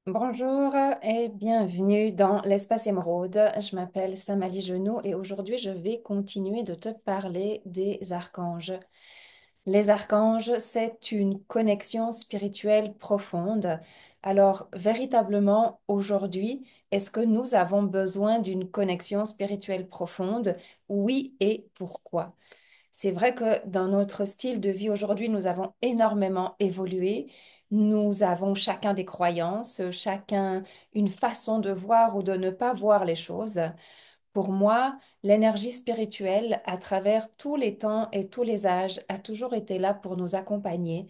Bonjour et bienvenue dans l'espace émeraude. Je m'appelle Samali Genoux et aujourd'hui je vais continuer de te parler des archanges. Les archanges, c'est une connexion spirituelle profonde. Alors, véritablement, aujourd'hui, est-ce que nous avons besoin d'une connexion spirituelle profonde? Oui, et pourquoi? C'est vrai que dans notre style de vie aujourd'hui, nous avons énormément évolué. Nous avons chacun des croyances, chacun une façon de voir ou de ne pas voir les choses. Pour moi, l'énergie spirituelle, à travers tous les temps et tous les âges, a toujours été là pour nous accompagner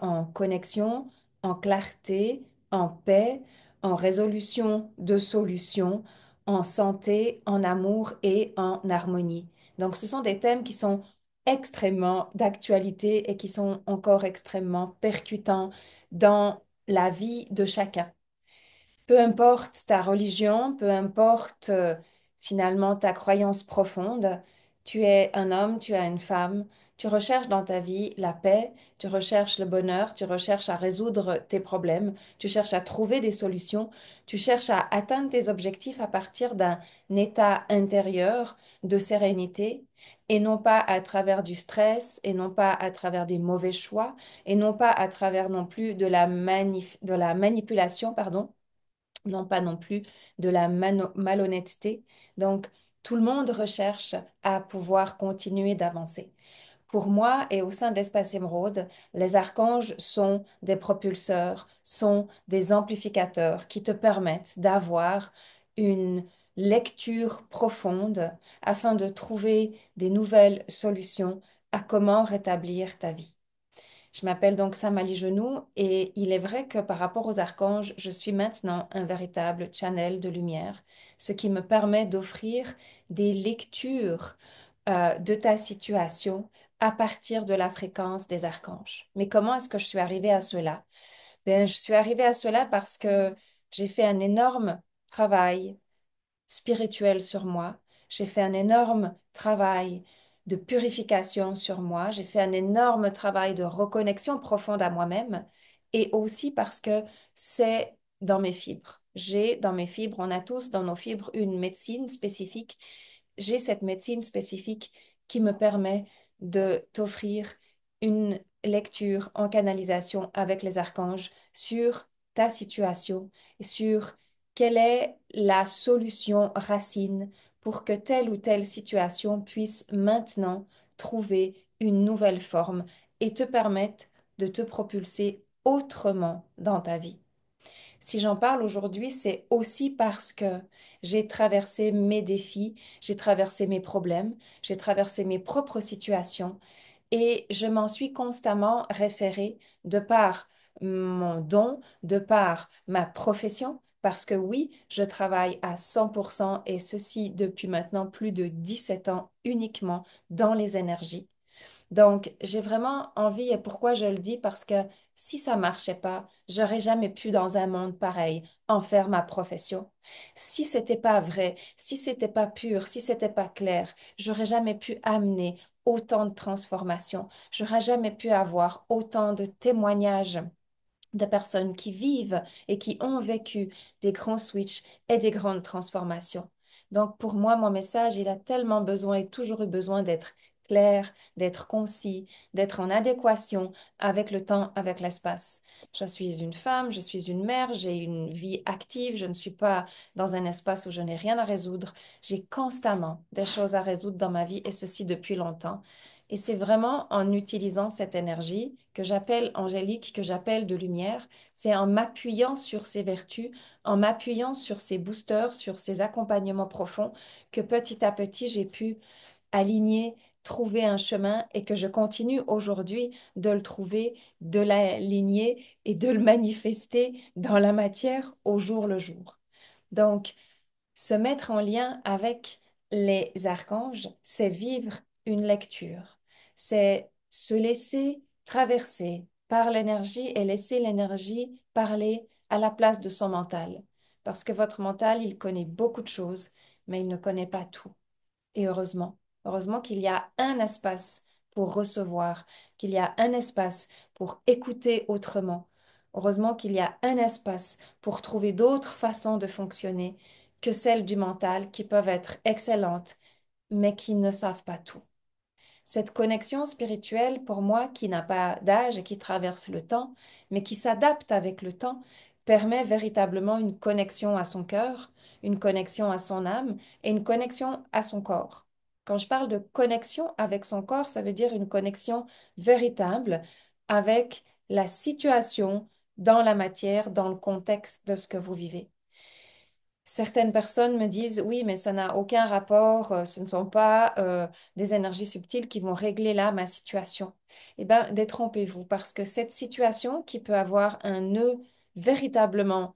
en connexion, en clarté, en paix, en résolution de solutions, en santé, en amour et en harmonie. Donc, ce sont des thèmes qui sont extrêmement d'actualité et qui sont encore extrêmement percutants dans la vie de chacun. Peu importe ta religion, peu importe finalement ta croyance profonde, tu es un homme, tu es une femme, tu recherches dans ta vie la paix, tu recherches le bonheur, tu recherches à résoudre tes problèmes, tu cherches à trouver des solutions, tu cherches à atteindre tes objectifs à partir d'un état intérieur de sérénité et non pas à travers du stress et non pas à travers des mauvais choix et non pas à travers non plus de la manipulation, pardon, non pas non plus de la malhonnêteté. Donc, tout le monde recherche à pouvoir continuer d'avancer. Pour moi et au sein d'Espace Émeraude, les archanges sont des propulseurs, sont des amplificateurs qui te permettent d'avoir une lecture profonde afin de trouver des nouvelles solutions à comment rétablir ta vie. Je m'appelle donc Samali Genoux et il est vrai que par rapport aux archanges, je suis maintenant un véritable channel de lumière, ce qui me permet d'offrir des lectures de ta situation à partir de la fréquence des archanges. Mais comment est-ce que je suis arrivée à cela? Ben, je suis arrivée à cela parce que j'ai fait un énorme travail spirituel sur moi. J'ai fait un énorme travail de purification sur moi. J'ai fait un énorme travail de reconnexion profonde à moi-même et aussi parce que c'est dans mes fibres. J'ai dans mes fibres, on a tous dans nos fibres une médecine spécifique. J'ai cette médecine spécifique qui me permet de t'offrir une lecture en canalisation avec les archanges sur ta situation et sur quelle est la solution racine pour que telle ou telle situation puisse maintenant trouver une nouvelle forme et te permette de te propulser autrement dans ta vie. Si j'en parle aujourd'hui, c'est aussi parce que j'ai traversé mes défis, j'ai traversé mes problèmes, j'ai traversé mes propres situations et je m'en suis constamment référée de par mon don, de par ma profession, parce que oui, je travaille à 100% et ceci depuis maintenant plus de 17 ans uniquement dans les énergies. Donc, j'ai vraiment envie, et pourquoi je le dis, parce que si ça marchait pas, j'aurais jamais pu dans un monde pareil en faire ma profession. Si c'était pas vrai, si c'était pas pur, si c'était pas clair, j'aurais jamais pu amener autant de transformations. J'aurais jamais pu avoir autant de témoignages de personnes qui vivent et qui ont vécu des grands switches et des grandes transformations. Donc pour moi, mon message, il a tellement besoin et toujours eu besoin d'être clair, d'être concis, d'être en adéquation avec le temps, avec l'espace. Je suis une femme, je suis une mère, j'ai une vie active, je ne suis pas dans un espace où je n'ai rien à résoudre. J'ai constamment des choses à résoudre dans ma vie et ceci depuis longtemps. Et c'est vraiment en utilisant cette énergie que j'appelle angélique, que j'appelle de lumière, c'est en m'appuyant sur ces vertus, en m'appuyant sur ces boosters, sur ces accompagnements profonds, que petit à petit j'ai pu aligner, trouver un chemin et que je continue aujourd'hui de le trouver, de l'aligner et de le manifester dans la matière au jour le jour. Donc, se mettre en lien avec les archanges, c'est vivre une lecture, c'est se laisser traverser par l'énergie et laisser l'énergie parler à la place de son mental. Parce que votre mental, il connaît beaucoup de choses, mais il ne connaît pas tout. Et heureusement, heureusement qu'il y a un espace pour recevoir, qu'il y a un espace pour écouter autrement. Heureusement qu'il y a un espace pour trouver d'autres façons de fonctionner que celles du mental qui peuvent être excellentes, mais qui ne savent pas tout. Cette connexion spirituelle, pour moi, qui n'a pas d'âge et qui traverse le temps, mais qui s'adapte avec le temps, permet véritablement une connexion à son cœur, une connexion à son âme et une connexion à son corps. Quand je parle de connexion avec son corps, ça veut dire une connexion véritable avec la situation dans la matière, dans le contexte de ce que vous vivez. Certaines personnes me disent, oui, mais ça n'a aucun rapport, ce ne sont pas des énergies subtiles qui vont régler là ma situation. Eh bien, détrompez-vous, parce que cette situation qui peut avoir un nœud véritablement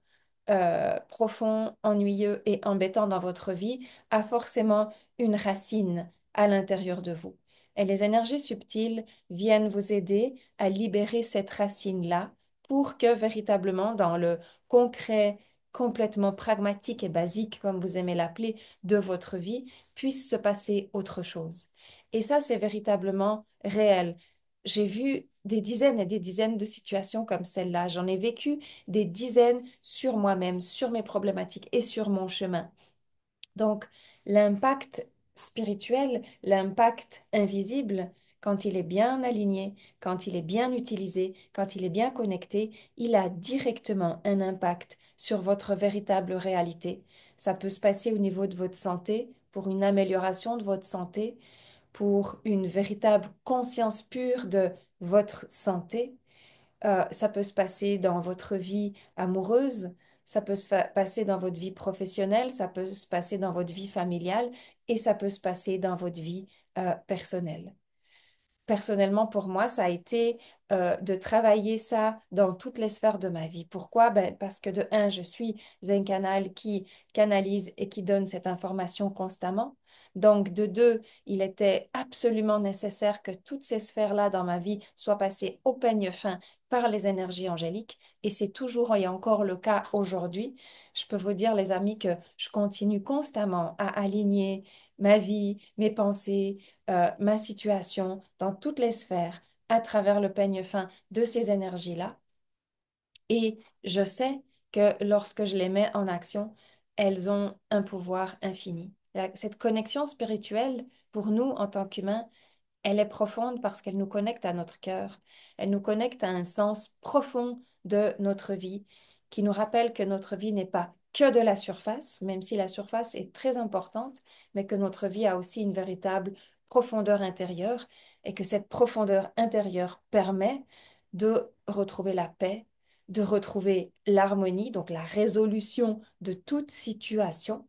profond, ennuyeux et embêtant dans votre vie a forcément une racine à l'intérieur de vous. Et les énergies subtiles viennent vous aider à libérer cette racine-là pour que véritablement dans le concret, complètement pragmatique et basique, comme vous aimez l'appeler, de votre vie, puisse se passer autre chose. Et ça, c'est véritablement réel. J'ai vu des dizaines et des dizaines de situations comme celle-là. J'en ai vécu des dizaines sur moi-même, sur mes problématiques et sur mon chemin. Donc, l'impact spirituel, l'impact invisible, quand il est bien aligné, quand il est bien utilisé, quand il est bien connecté, il a directement un impact sur votre véritable réalité. Ça peut se passer au niveau de votre santé, pour une amélioration de votre santé, pour une véritable conscience pure de votre santé. Ça peut se passer dans votre vie amoureuse, ça peut passer dans votre vie professionnelle, ça peut se passer dans votre vie familiale et ça peut se passer dans votre vie personnelle. Personnellement, pour moi, ça a été de travailler ça dans toutes les sphères de ma vie. Pourquoi? Ben, parce que de un, je suis un canal qui canalise et qui donne cette information constamment. Donc, de deux, il était absolument nécessaire que toutes ces sphères-là dans ma vie soient passées au peigne fin par les énergies angéliques. Et c'est toujours et encore le cas aujourd'hui. Je peux vous dire, les amis, que je continue constamment à aligner ma vie, mes pensées, ma situation dans toutes les sphères à travers le peigne fin de ces énergies-là. Et je sais que lorsque je les mets en action, elles ont un pouvoir infini. Cette connexion spirituelle, pour nous en tant qu'humains, elle est profonde parce qu'elle nous connecte à notre cœur. Elle nous connecte à un sens profond de notre vie qui nous rappelle que notre vie n'est pas que de la surface, même si la surface est très importante, mais que notre vie a aussi une véritable profondeur intérieure et que cette profondeur intérieure permet de retrouver la paix, de retrouver l'harmonie, donc la résolution de toute situation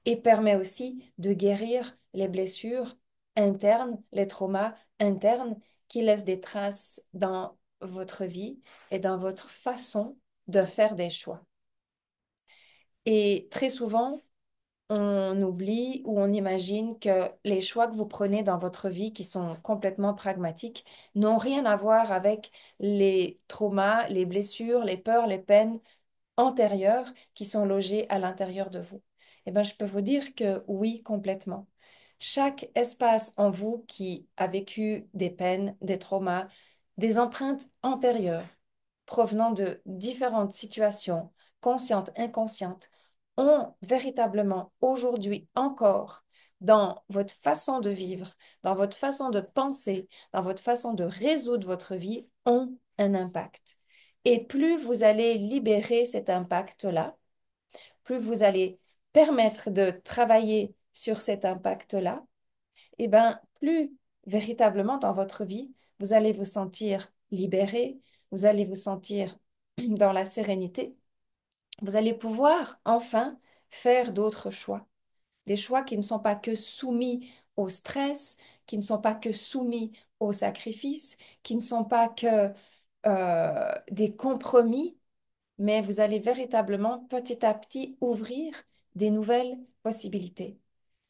et permet aussi de guérir les blessures internes, les traumas internes qui laissent des traces dans votre vie et dans votre façon de faire des choix. Et très souvent, on oublie ou on imagine que les choix que vous prenez dans votre vie, qui sont complètement pragmatiques, n'ont rien à voir avec les traumas, les blessures, les peurs, les peines antérieures qui sont logées à l'intérieur de vous? Eh bien, je peux vous dire que oui, complètement. Chaque espace en vous qui a vécu des peines, des traumas, des empreintes antérieures provenant de différentes situations, conscientes, inconscientes, ont véritablement aujourd'hui encore dans votre façon de vivre, dans votre façon de penser, dans votre façon de résoudre votre vie, ont un impact. Et plus vous allez libérer cet impact-là, plus vous allez permettre de travailler sur cet impact-là, et ben plus véritablement dans votre vie, vous allez vous sentir libéré, vous allez vous sentir dans la sérénité, vous allez pouvoir enfin faire d'autres choix. Des choix qui ne sont pas que soumis au stress, qui ne sont pas que soumis au sacrifice, qui ne sont pas que des compromis, mais vous allez véritablement petit à petit ouvrir des nouvelles possibilités.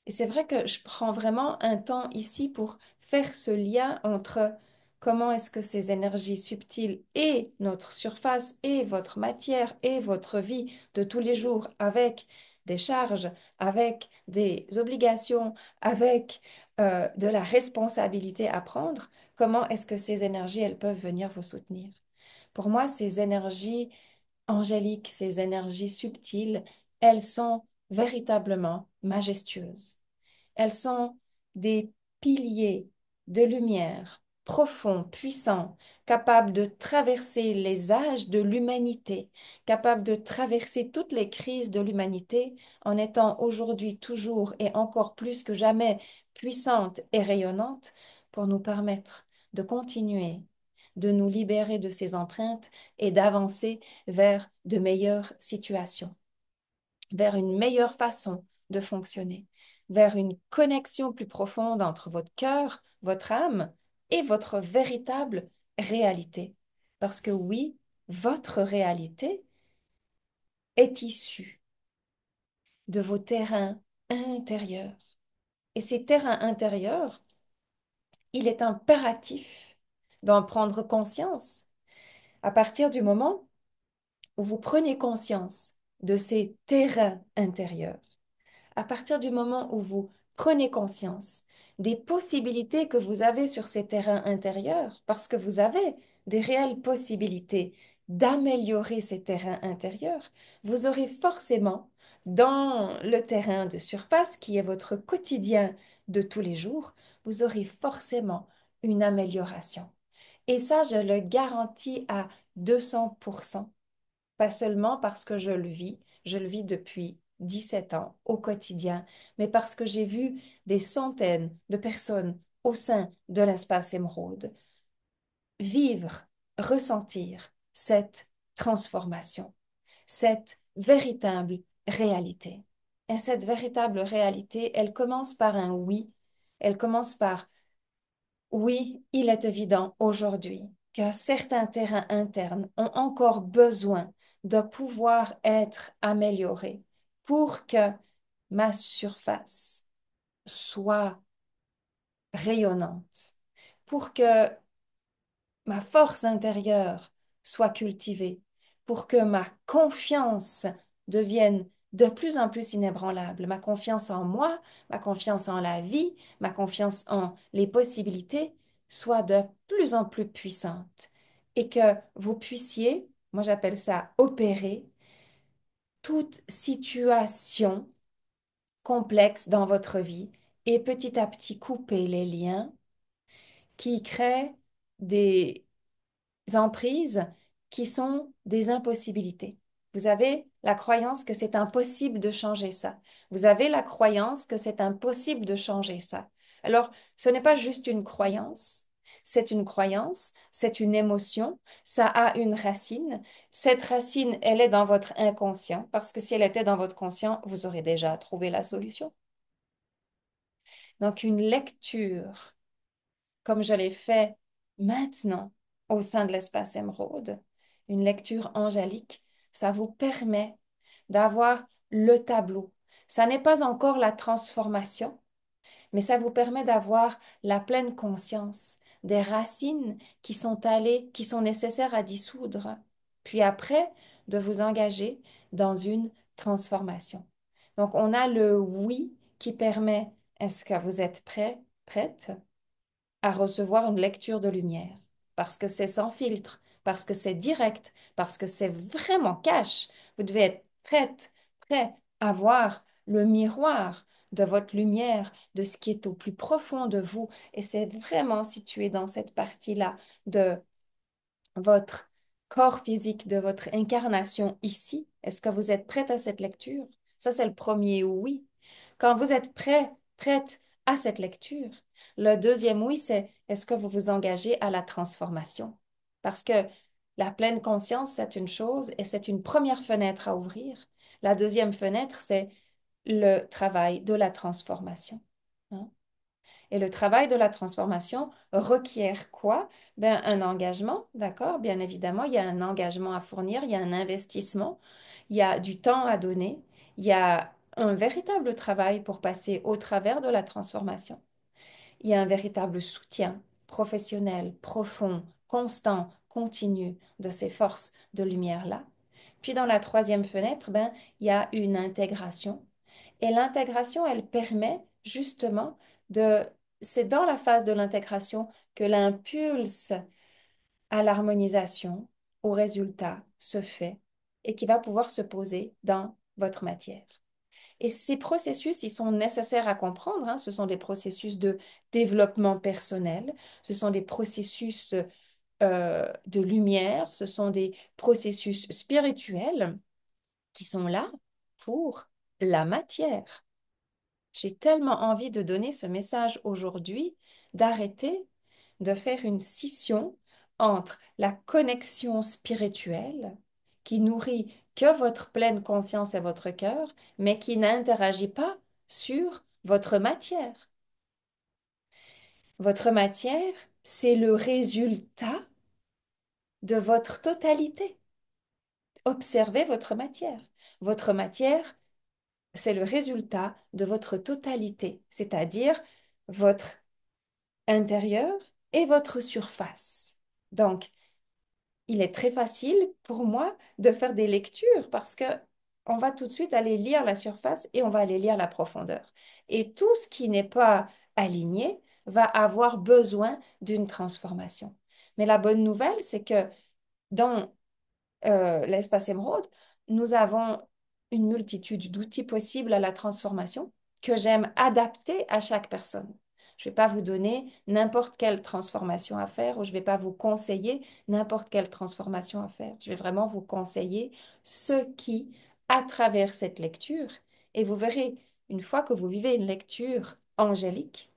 Et c'est vrai que je prends vraiment un temps ici pour faire ce lien entre comment est-ce que ces énergies subtiles et notre surface et votre matière et votre vie de tous les jours avec des charges, avec des obligations, avec de la responsabilité à prendre, comment est-ce que ces énergies, elles peuvent venir vous soutenir? Pour moi, ces énergies angéliques, ces énergies subtiles, elles sont véritablement majestueuses. Elles sont des piliers de lumière, profonds, puissants, capables de traverser les âges de l'humanité, capables de traverser toutes les crises de l'humanité en étant aujourd'hui toujours et encore plus que jamais puissantes et rayonnantes pour nous permettre de continuer, de nous libérer de ces empreintes et d'avancer vers de meilleures situations, vers une meilleure façon de fonctionner, vers une connexion plus profonde entre votre cœur, votre âme et votre véritable réalité. Parce que oui, votre réalité est issue de vos terrains intérieurs. Et ces terrains intérieurs, il est impératif d'en prendre conscience à partir du moment où vous prenez conscience de ces terrains intérieurs. À partir du moment où vous prenez conscience des possibilités que vous avez sur ces terrains intérieurs, parce que vous avez des réelles possibilités d'améliorer ces terrains intérieurs, vous aurez forcément dans le terrain de surface qui est votre quotidien de tous les jours, vous aurez forcément une amélioration. Et ça, je le garantis à 200%. Pas seulement parce que je le vis depuis 17 ans au quotidien, mais parce que j'ai vu des centaines de personnes au sein de l'espace émeraude vivre, ressentir cette transformation, cette véritable réalité. Et cette véritable réalité, elle commence par un oui, elle commence par oui, il est évident aujourd'hui que certains terrains internes ont encore besoin de pouvoir être améliorés pour que ma surface soit rayonnante, pour que ma force intérieure soit cultivée, pour que ma confiance devienne de plus en plus inébranlable, ma confiance en moi, ma confiance en la vie, ma confiance en les possibilités soit de plus en plus puissante et que vous puissiez, moi j'appelle ça opérer, toute situation complexe dans votre vie et petit à petit couper les liens qui créent des emprises qui sont des impossibilités. Vous avez la croyance que c'est impossible de changer ça. Vous avez la croyance que c'est impossible de changer ça. Alors, ce n'est pas juste une croyance, c'est une croyance, c'est une émotion, ça a une racine. Cette racine, elle est dans votre inconscient, parce que si elle était dans votre conscient, vous aurez déjà trouvé la solution. Donc, une lecture comme je l'ai fait maintenant au sein de l'espace émeraude, une lecture angélique, ça vous permet d'avoir le tableau. Ça n'est pas encore la transformation, mais ça vous permet d'avoir la pleine conscience des racines qui sont allées, qui sont nécessaires à dissoudre, puis après de vous engager dans une transformation. Donc, on a le oui qui permet, est-ce que vous êtes prêt, prête? À recevoir une lecture de lumière, parce que c'est sans filtre, parce que c'est direct, parce que c'est vraiment cash. Vous devez être prête, prêt à voir le miroir de votre lumière, de ce qui est au plus profond de vous, et c'est vraiment situé dans cette partie-là de votre corps physique, de votre incarnation ici. Est-ce que vous êtes prête à cette lecture? Ça, c'est le premier oui. Quand vous êtes prêt, prête à cette lecture, le deuxième oui, c'est est-ce que vous vous engagez à la transformation? Parce que la pleine conscience, c'est une chose et c'est une première fenêtre à ouvrir. La deuxième fenêtre, c'est le travail de la transformation. Hein. Et le travail de la transformation requiert quoi? Ben, un engagement, d'accord? Bien évidemment, il y a un engagement à fournir, il y a un investissement, il y a du temps à donner, il y a un véritable travail pour passer au travers de la transformation. Il y a un véritable soutien professionnel, profond, constant, continu de ces forces de lumière-là. Puis dans la troisième fenêtre, ben, il y a une intégration. Et l'intégration, elle permet justement de... C'est dans la phase de l'intégration que l'impulse à l'harmonisation, au résultat se fait et qui va pouvoir se poser dans votre matière. Et ces processus, ils sont nécessaires à comprendre, hein. Ce sont des processus de développement personnel, ce sont des processus de lumière, ce sont des processus spirituels qui sont là pour la matière. J'ai tellement envie de donner ce message aujourd'hui, d'arrêter de faire une scission entre la connexion spirituelle qui nourrit que votre pleine conscience et votre cœur, mais qui n'interagit pas sur votre matière. Votre matière, c'est le résultat de votre totalité. Observez votre matière. Votre matière, c'est le résultat de votre totalité, c'est-à-dire votre intérieur et votre surface. Donc, il est très facile pour moi de faire des lectures parce que on va tout de suite aller lire la surface et on va aller lire la profondeur. Et tout ce qui n'est pas aligné va avoir besoin d'une transformation. Mais la bonne nouvelle, c'est que dans l'espace émeraude, nous avons une multitude d'outils possibles à la transformation que j'aime adapter à chaque personne. Je ne vais pas vous donner n'importe quelle transformation à faire ou je ne vais pas vous conseiller n'importe quelle transformation à faire. Je vais vraiment vous conseiller ce qui, à travers cette lecture, et vous verrez, une fois que vous vivez une lecture angélique,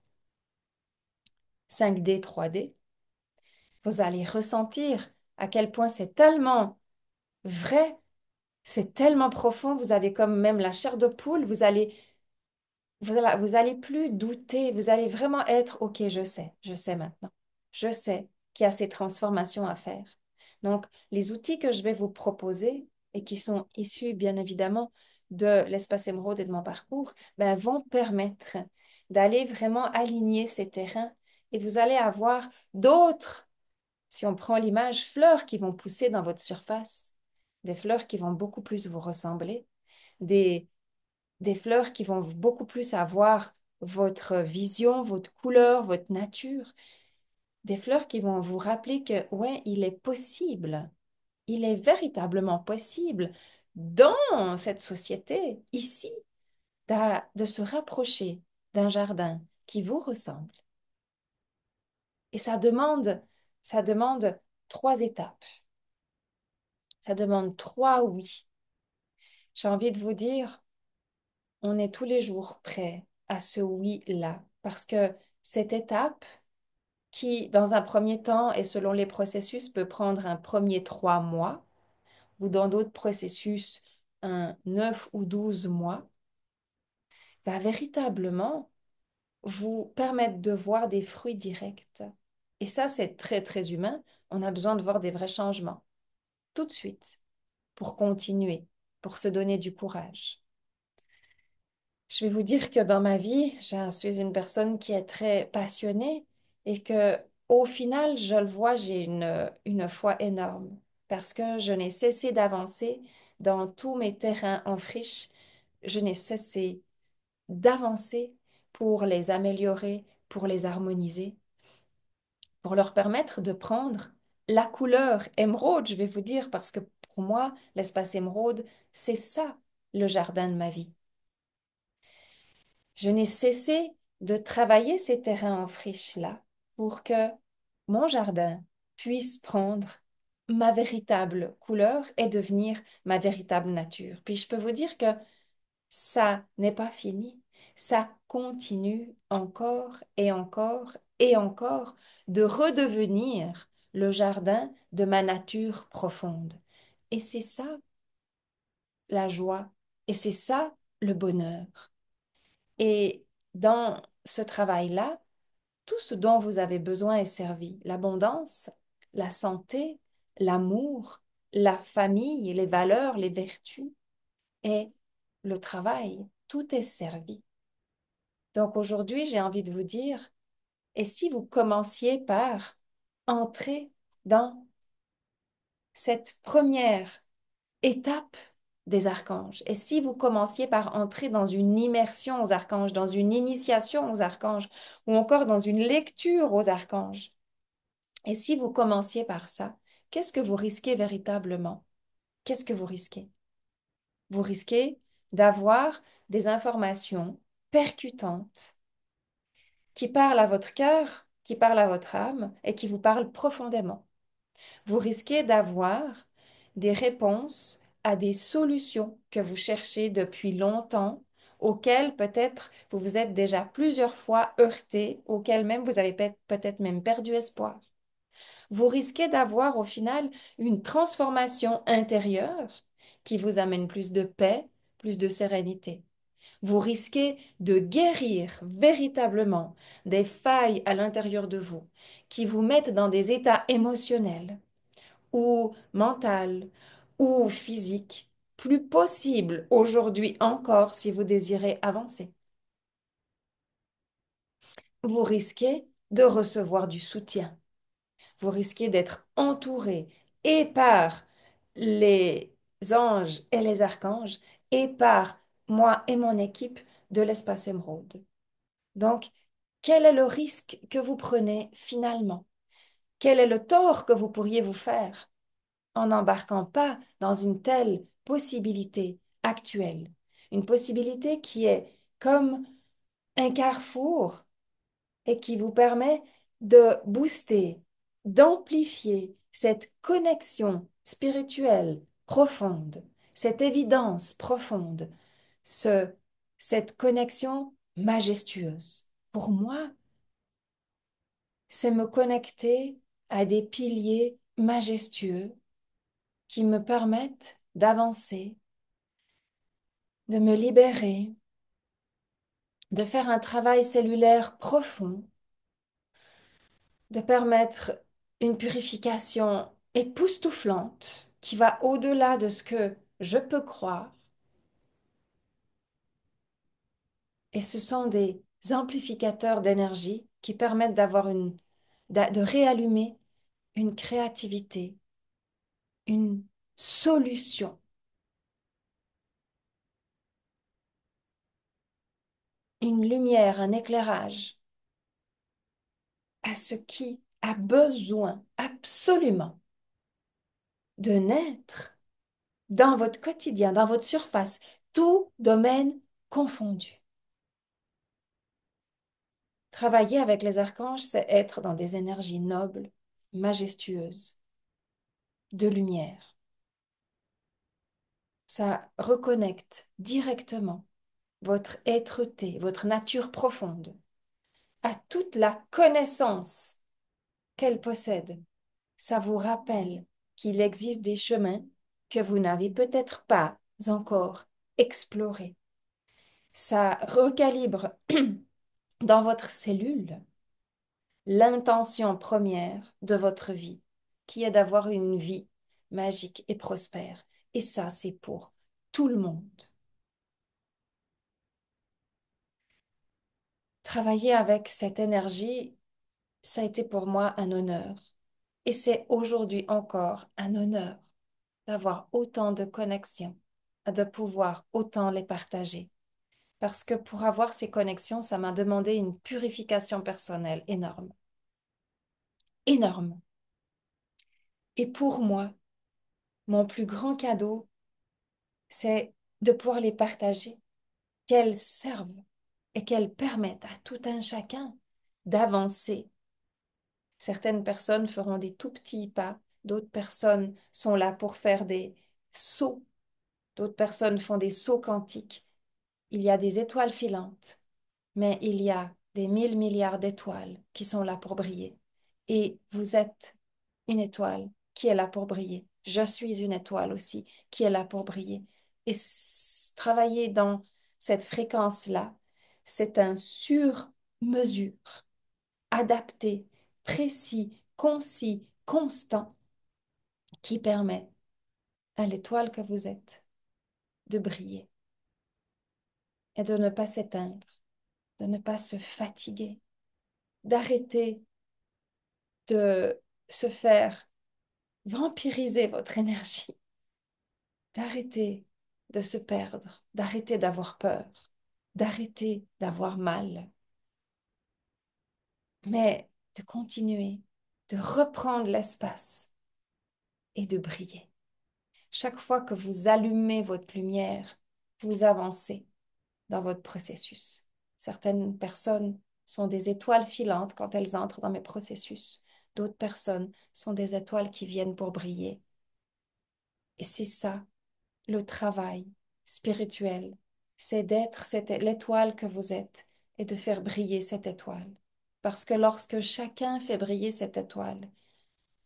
5D, 3D, vous allez ressentir à quel point c'est tellement vrai. C'est tellement profond, vous avez comme même la chair de poule, vous allez plus douter, vous allez vraiment être, ok, je sais maintenant, je sais qu'il y a ces transformations à faire. Donc, les outils que je vais vous proposer et qui sont issus bien évidemment de l'espace émeraude et de mon parcours, ben, vont permettre d'aller vraiment aligner ces terrains et vous allez avoir d'autres, si on prend l'image, fleurs qui vont pousser dans votre surface, des fleurs qui vont beaucoup plus vous ressembler, des, des fleurs qui vont beaucoup plus avoir votre vision, votre couleur, votre nature, des fleurs qui vont vous rappeler que, ouais, il est possible, il est véritablement possible dans cette société, ici, de se rapprocher d'un jardin qui vous ressemble. Et ça demande trois étapes. Ça demande trois oui. J'ai envie de vous dire, on est tous les jours prêts à ce oui-là, parce que cette étape qui, dans un premier temps et selon les processus, peut prendre un premier 3 mois, ou dans d'autres processus, un 9 ou 12 mois, va véritablement vous permettre de voir des fruits directs. Et ça, c'est très, très humain. On a besoin de voir des vrais changements tout de suite pour continuer, pour se donner du courage. Je vais vous dire que dans ma vie, je suis une personne qui est très passionnée et que au final, je le vois, j'ai une foi énorme parce que je n'ai cessé d'avancer dans tous mes terrains en friche. Je n'ai cessé d'avancer pour les améliorer, pour les harmoniser, pour leur permettre de prendre la couleur émeraude, je vais vous dire, parce que pour moi, l'espace émeraude, c'est ça, le jardin de ma vie. Je n'ai cessé de travailler ces terrains en friche-là pour que mon jardin puisse prendre ma véritable couleur et devenir ma véritable nature. Puis je peux vous dire que ça n'est pas fini. Ça continue encore et encore et encore de redevenir le jardin de ma nature profonde. Et c'est ça la joie et c'est ça le bonheur. Et dans ce travail-là, tout ce dont vous avez besoin est servi. L'abondance, la santé, l'amour, la famille, les valeurs, les vertus et le travail, tout est servi. Donc aujourd'hui, j'ai envie de vous dire, et si vous commenciez par entrer dans cette première étape des archanges. Et si vous commenciez par entrer dans une immersion aux archanges, dans une initiation aux archanges, ou encore dans une lecture aux archanges, et si vous commenciez par ça, qu'est-ce que vous risquez véritablement? Qu'est-ce que vous risquez? Vous risquez d'avoir des informations percutantes qui parlent à votre cœur, qui parlent à votre âme et qui vous parlent profondément. Vous risquez d'avoir des réponses à des solutions que vous cherchez depuis longtemps, auxquelles peut-être vous vous êtes déjà plusieurs fois heurté, auxquelles même vous avez peut-être même perdu espoir. Vous risquez d'avoir au final une transformation intérieure qui vous amène plus de paix, plus de sérénité. Vous risquez de guérir véritablement des failles à l'intérieur de vous qui vous mettent dans des états émotionnels ou mentaux ou physiques plus possibles aujourd'hui encore si vous désirez avancer. Vous risquez de recevoir du soutien. Vous risquez d'être entouré et par les anges et les archanges et par moi et mon équipe de l'espace émeraude. Donc, quel est le risque que vous prenez finalement? Quel est le tort que vous pourriez vous faire en n'embarquant pas dans une telle possibilité actuelle? Une possibilité qui est comme un carrefour et qui vous permet de booster, d'amplifier cette connexion spirituelle profonde, cette évidence profonde, ce, cette connexion majestueuse. Pour moi, c'est me connecter à des piliers majestueux qui me permettent d'avancer, de me libérer, de faire un travail cellulaire profond, de permettre une purification époustouflante qui va au-delà de ce que je peux croire. Et ce sont des amplificateurs d'énergie qui permettent de réallumer une créativité, une solution, une lumière, un éclairage à ce qui a besoin absolument de naître dans votre quotidien, dans votre surface, tout domaine confondu. Travailler avec les archanges, c'est être dans des énergies nobles, majestueuses, de lumière. Ça reconnecte directement votre être-té, votre nature profonde, à toute la connaissance qu'elle possède. Ça vous rappelle qu'il existe des chemins que vous n'avez peut-être pas encore explorés. Ça recalibre dans votre cellule l'intention première de votre vie, qui est d'avoir une vie magique et prospère. Et ça, c'est pour tout le monde. Travailler avec cette énergie, ça a été pour moi un honneur. Et c'est aujourd'hui encore un honneur d'avoir autant de connexions, de pouvoir autant les partager. Parce que pour avoir ces connexions, ça m'a demandé une purification personnelle énorme. Énorme. Et pour moi, mon plus grand cadeau, c'est de pouvoir les partager, qu'elles servent et qu'elles permettent à tout un chacun d'avancer. Certaines personnes feront des tout petits pas, d'autres personnes sont là pour faire des sauts, d'autres personnes font des sauts quantiques. Il y a des étoiles filantes, mais il y a des 1000 milliards d'étoiles qui sont là pour briller. Et vous êtes une étoile qui est là pour briller. Je suis une étoile aussi qui est là pour briller. Et travailler dans cette fréquence-là, c'est un sur-mesure, adapté, précis, concis, constant, qui permet à l'étoile que vous êtes de briller et de ne pas s'éteindre, de ne pas se fatiguer, d'arrêter de se faire vampiriser votre énergie, d'arrêter de se perdre, d'arrêter d'avoir peur, d'arrêter d'avoir mal, mais de continuer, de reprendre l'espace et de briller. Chaque fois que vous allumez votre lumière, vous avancez dans votre processus. Certaines personnes sont des étoiles filantes quand elles entrent dans mes processus. D'autres personnes sont des étoiles qui viennent pour briller. Et c'est ça, le travail spirituel, c'est d'être l'étoile que vous êtes et de faire briller cette étoile. Parce que lorsque chacun fait briller cette étoile,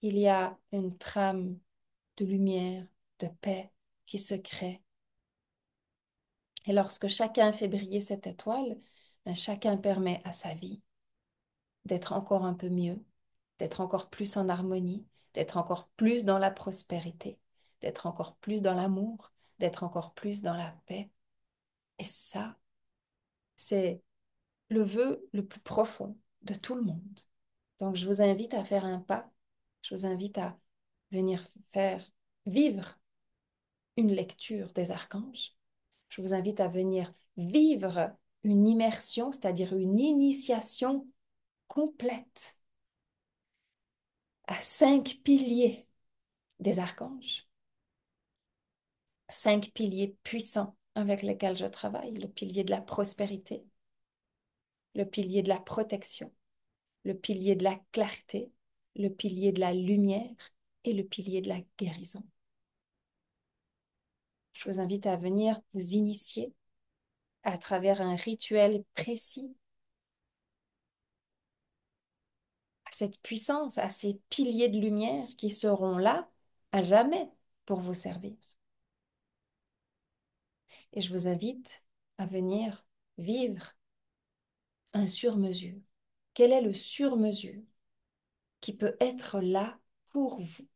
il y a une trame de lumière, de paix qui se crée. Et lorsque chacun fait briller cette étoile, ben, chacun permet à sa vie d'être encore un peu mieux, d'être encore plus en harmonie, d'être encore plus dans la prospérité, d'être encore plus dans l'amour, d'être encore plus dans la paix. Et ça, c'est le vœu le plus profond de tout le monde. Donc, je vous invite à faire un pas, je vous invite à venir faire vivre une lecture des archanges. Je vous invite à venir vivre une immersion, c'est-à-dire une initiation complète à 5 piliers des archanges, 5 piliers puissants avec lesquels je travaille, le pilier de la prospérité, le pilier de la protection, le pilier de la clarté, le pilier de la lumière et le pilier de la guérison. Je vous invite à venir vous initier à travers un rituel précis à cette puissance, à ces piliers de lumière qui seront là à jamais pour vous servir. Et je vous invite à venir vivre un sur-mesure. Quel est le sur-mesure qui peut être là pour vous?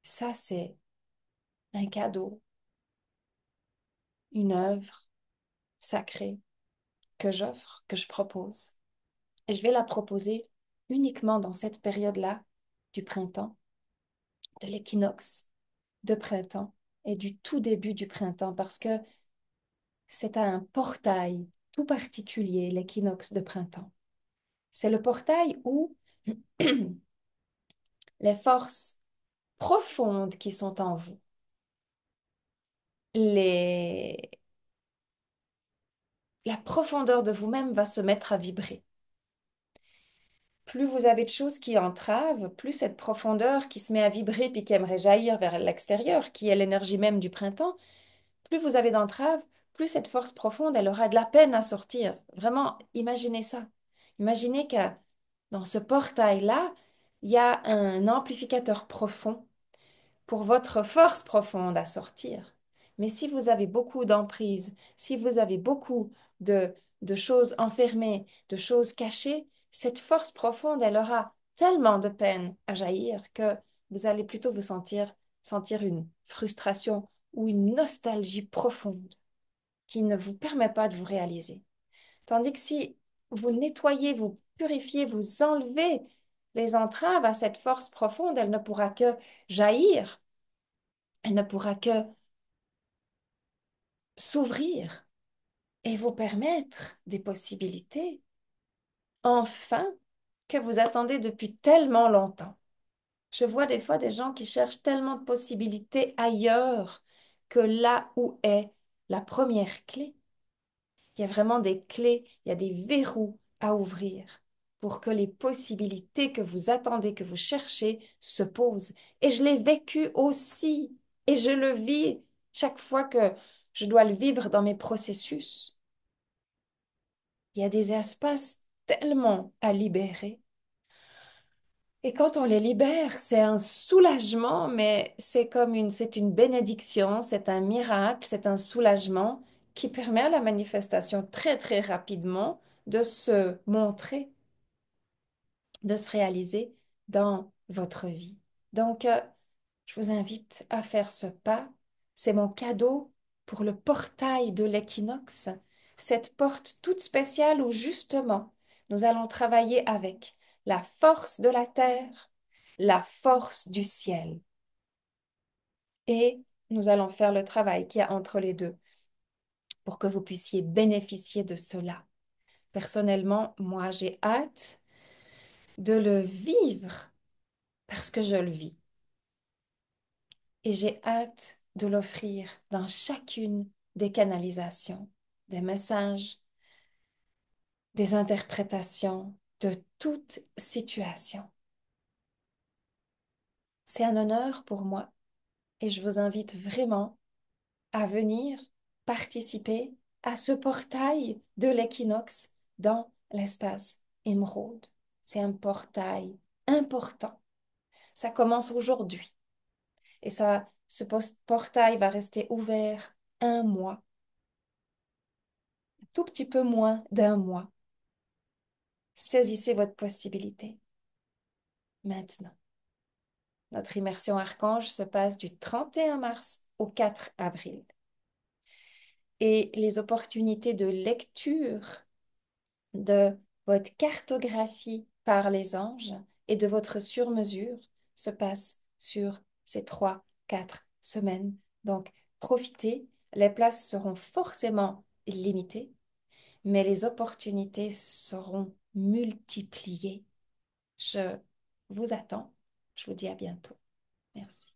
Ça, c'est un cadeau, une œuvre sacrée que j'offre, que je propose. Et je vais la proposer uniquement dans cette période-là du printemps, de l'équinoxe de printemps et du tout début du printemps, parce que c'est un portail tout particulier, l'équinoxe de printemps. C'est le portail où les forces profondes qui sont en vous, les... la profondeur de vous-même va se mettre à vibrer. Plus vous avez de choses qui entravent, plus cette profondeur qui se met à vibrer puis qui aimerait jaillir vers l'extérieur, qui est l'énergie même du printemps, plus vous avez d'entraves, plus cette force profonde, elle aura de la peine à sortir. Vraiment, imaginez ça. Imaginez que dans ce portail-là, il y a un amplificateur profond pour votre force profonde à sortir. Mais si vous avez beaucoup d'emprise, si vous avez beaucoup de choses enfermées, de choses cachées, cette force profonde, elle aura tellement de peine à jaillir que vous allez plutôt vous sentir une frustration ou une nostalgie profonde qui ne vous permet pas de vous réaliser. Tandis que si vous nettoyez, vous purifiez, vous enlevez les entraves à cette force profonde, elle ne pourra que jaillir, elle ne pourra que s'ouvrir et vous permettre des possibilités, enfin, que vous attendez depuis tellement longtemps. Je vois des fois des gens qui cherchent tellement de possibilités ailleurs que là où est la première clé. Il y a vraiment des clés, il y a des verrous à ouvrir pour que les possibilités que vous attendez, que vous cherchez, se posent. Et je l'ai vécu aussi, et je le vis chaque fois que je dois le vivre dans mes processus. Il y a des espaces tellement à libérer. Et quand on les libère, c'est un soulagement, mais c'est une bénédiction, c'est un miracle, c'est un soulagement qui permet à la manifestation très, très rapidement de se montrer, de se réaliser dans votre vie. Donc, je vous invite à faire ce pas. C'est mon cadeau pour le portail de l'équinoxe, cette porte toute spéciale où justement nous allons travailler avec la force de la terre, la force du ciel. Et nous allons faire le travail qu'il y a entre les deux pour que vous puissiez bénéficier de cela. Personnellement, moi, j'ai hâte de le vivre parce que je le vis. et j'ai hâte de l'offrir dans chacune des canalisations, des messages, des interprétations de toute situation. C'est un honneur pour moi et je vous invite vraiment à venir participer à ce portail de l'équinoxe dans l'espace émeraude. C'est un portail important. Ça commence aujourd'hui et portail va rester ouvert un mois, un tout petit peu moins d'un mois. Saisissez votre possibilité maintenant. Notre immersion archange se passe du 31 mars au 4 avril. Et les opportunités de lecture de votre cartographie par les anges et de votre sur-mesure se passent sur ces 3, 4 semaines. Donc, profitez, les places seront forcément limitées, mais les opportunités seront multipliées. Je vous attends. Je vous dis à bientôt. Merci.